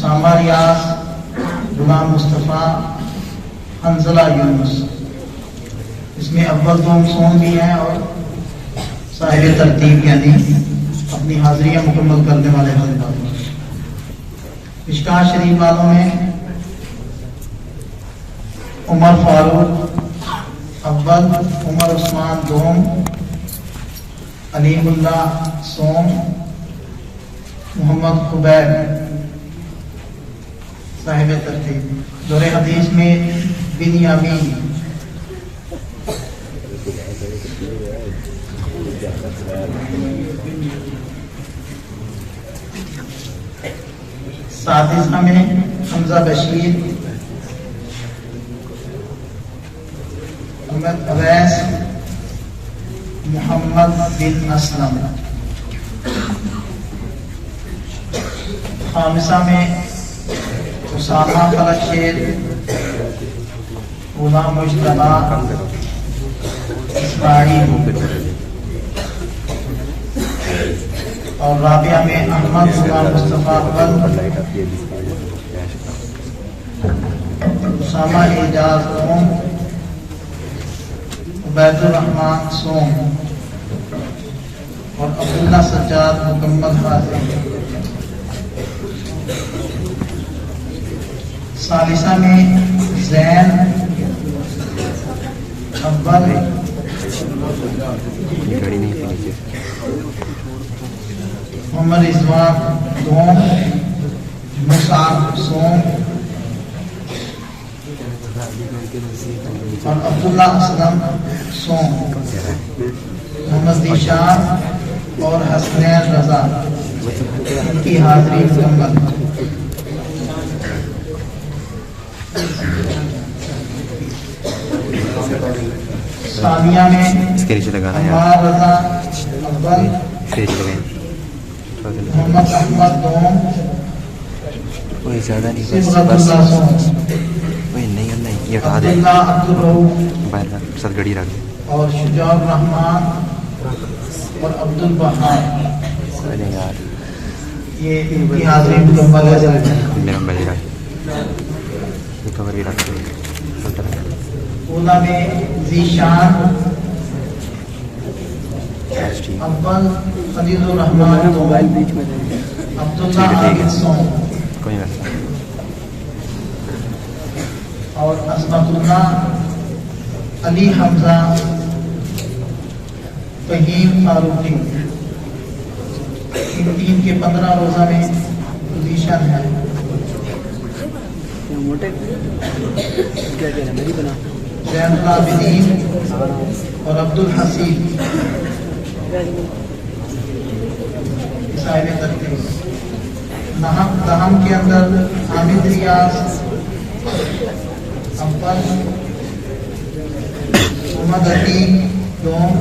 اسامہ ریاض، غلام مصطفیٰ، حنزلہ یونس. اس میں اول دوم سوم بھی ہیں اور صاحب ترتیب یعنی اپنی حاضریاں مکمل کرنے والے حضرات. مشکاہ شریف والوں میں عمر فاروق اول، عمر عثمان دوم، علیم اللہ سوم، محمد خبیب صاحب ترتیب. دور حدیث میں بنیامین. سادسہ میں حمزہ بشیر، احمد اویس، محمد بن اسلم. خامسہ میں اسامہ فلک شیر، غلام مجتبیٰ، اسماعیل. اور رابعہ میں احمد غلام مصطفیٰ اول، اسامہ اعجاز اوم، عبید الرحمن سوم اور عبداللہ سجاد مکمل حاضر. ثالثہ میں زین اول، محمد رضوان دوم، مصعب سوم اور عبداللہ اسلم سوم، محمد ذیشان اور حسنین رضا ان کی حاضری مکمل. ثانیہ میں عمار رضا اول، محمد احمد دوم، صبغت اللہ سوم، عبداللہ عبدالرؤوف اور شجاع الرحمان اور عبد البہار. یہ ان کی حاضری مکمل ہے. اولا میں ذیشان اول، خلیل الرحمان دوم، عبداللہ عابد سوم اور عصمت اللہ، علی حمزہ، فہیم فاروقی. ان تین کے 15 روزہ میں پوزیشن ہے. زین العابدین اور عبد الحسین صاحب ترتیب. دہم کے اندر حامد ریاض اول، محمد علی دوم،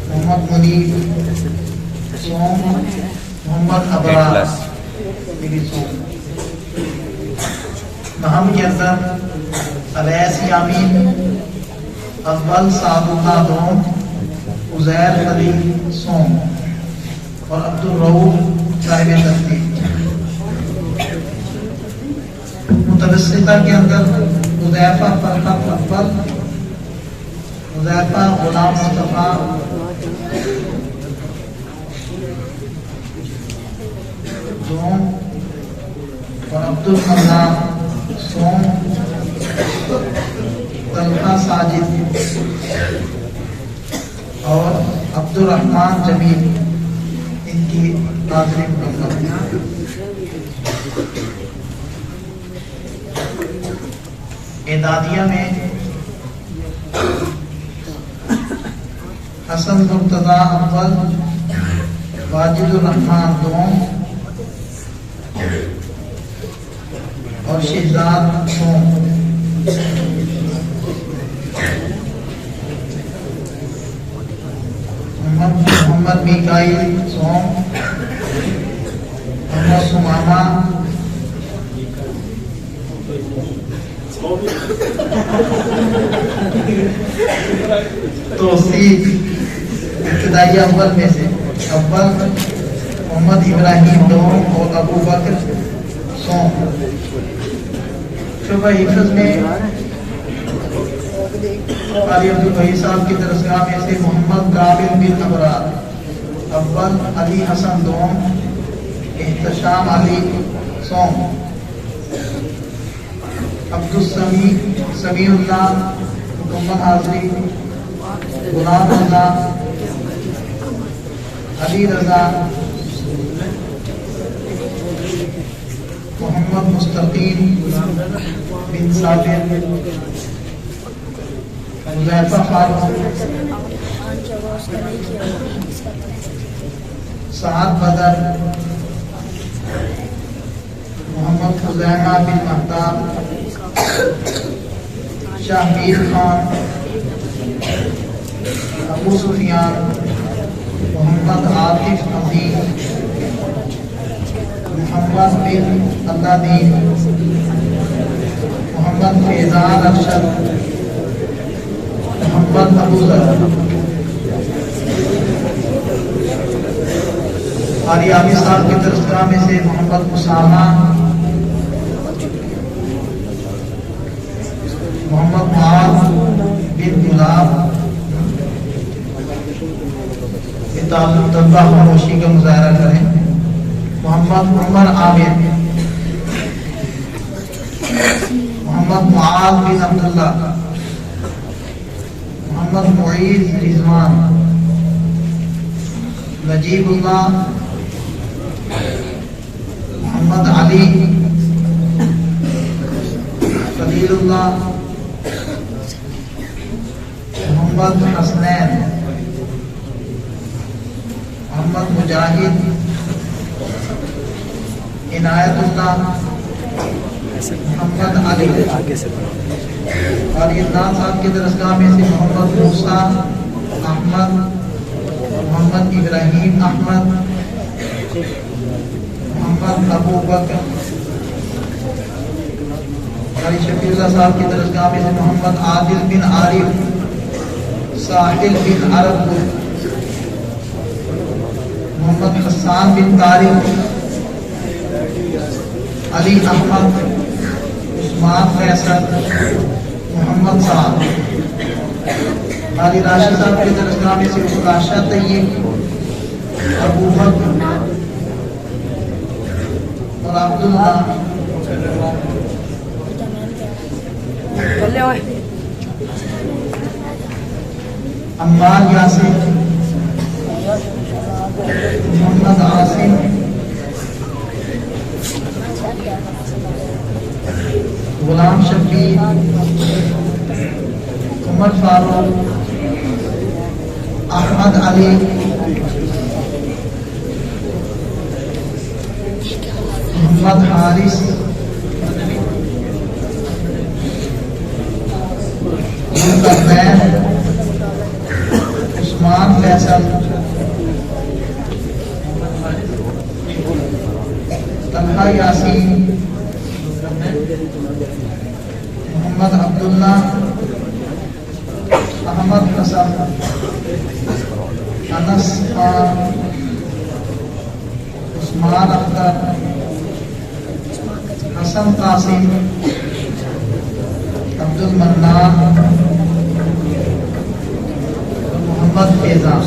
محمد منیب سوم، محمد ابرار سوم. نہم کے اندر اویس یامین اول، سعد اللہ دوم، عزیر خلیل سوم اور عبد الرؤوف صاحب ترتیب. متوسطہ کے اندر حذیفہ فرقت اول، حذیفہ غلام مصطفیٰ، دوم اور عبد المنان سوم، طلحہ ساجد اور عبد الرحمن جمیل ان کی حاضری مکمل. اعدادیہ میں حسن مرتضیٰ اول، واجد الرحمن دوم اور شہزاد سوم. محمد میکائیل سوم، محمد سمامہ، توصیف ابتدائی اول میں سے اول، محمد ابراہیم دوم اور ابو بکر سوم۔ شعبہ حفظ میں قاری عبدالوحید صاحب کی درسگاہ میں سے محمد کامل بن ابرار اول، علی حسن دوم، احتشام علی سوم، سمیع اللہ مکمل حاضری، غلام رضا، علی رضا، محمد مستقیم بن ثابت، حذیفہ فاروق، سعد بدر، محمد خزیمہ بن مہتاب، شاہمیر خان، ابو سفیان، محمد عاطف عظیم، محمد بن اللہ دین، محمد فیضان ارشد، محمد ابو ذر۔ قاری عابد صاحب کی درسگاہ میں سے محمد اسامہ، محمد معاذ بن گلاب، طلبہ خاموشی کا مظاہرہ کریں، محمد عمر عامر، محمد معاذ بن عبداللہ، محمد معیز رضوان، نجیب اللہ، محمد علی، خلیل اللہ، محمد حسنین، محمد مجاہد، عنایت اللہ، محمد علی۔ اور یہ نام صاحب کے درسگاہ میں سے محمد موسیٰ احمد، محمد ابراہیم احمد، محمد ابو بکر۔ قاری شفیع اللہ صاحب کی درسگاہ میں سے محمد عادل بن عارف، ساحل بن عرب، محمد حسان بن طارق، علی احمد، عثمان فیصل، محمد صاحب۔ قاری راشد صاحب کے درسگاہ میں سے راشا طیب، ابو بکر اور عبداللہ۔ عمار یاسر، محمد عاصم، غلام شفیع، عمر فاروق، احمد علی، محمد حارث، عثمان فیصل، طلحہ یاسین، محمد عبداللہ، احمد حسن، انس خان، عثمان اختر، حسن قاسم، عبد المنان، محمد فیضان۔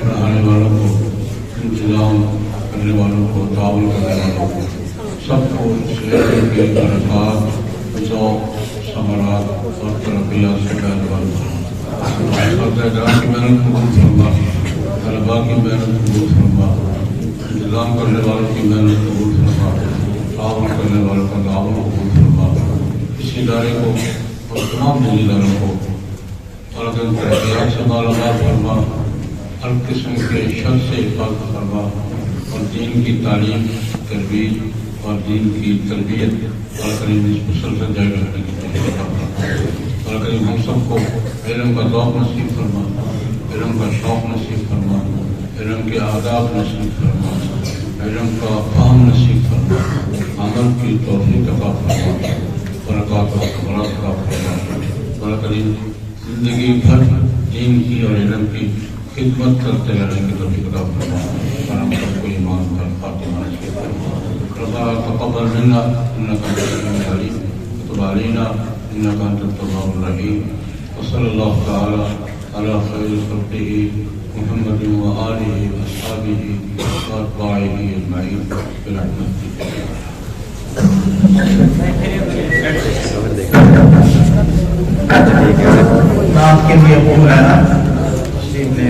پڑھانے والوں کو، انتظام کرنے والوں کو، تعاون کرنے والوں کو، سب کو شہر کے برکات، ذوق، ثمرات اور ترقیات سے پہلوان کی محنت قبول فرما، طلباء کی محنت قبول فرما، انتظام کرنے والوں کی محنت قبول فرما، تعاون کرنے والوں کا تعاون قبول فرما، اس ادارے کو اور تمام ذمہ داروں کو اور ترقیات سے مالامال فرما، ہر قسم کے شر سے حفاظت فرما، اور دین کی تعلیم، تربیت اور دین کی تربیت اور کریم اس مسلسل جاری رکھنے کی توفیق عطا فرما، اور کریم ہم سب کو علم کا ذوق نصیب فرما، علم کا شوق نصیب فرما، علم کے آداب نصیب فرما، علم کا فہم نصیب فرما، عمل کی توفیق عطا فرما، برکات و خبرات عطا فرما، اور کریم زندگی بھر دین کی اور علم کی خدمت کرتے رہنے کی توفیق عطا فرما، اور ہم سب کو ایمان کا خاتمہ نصیب فرما۔ ربنا تقبل منا انك انت السميع العليم وتب علينا انك انت التواب الرحيم، وصلى الله تعالى على خير خلقه محمد وآله وأصحابه وأتباعه أجمعين برحمته۔ آپ کے لیے ابو ہریرہ تشریف لے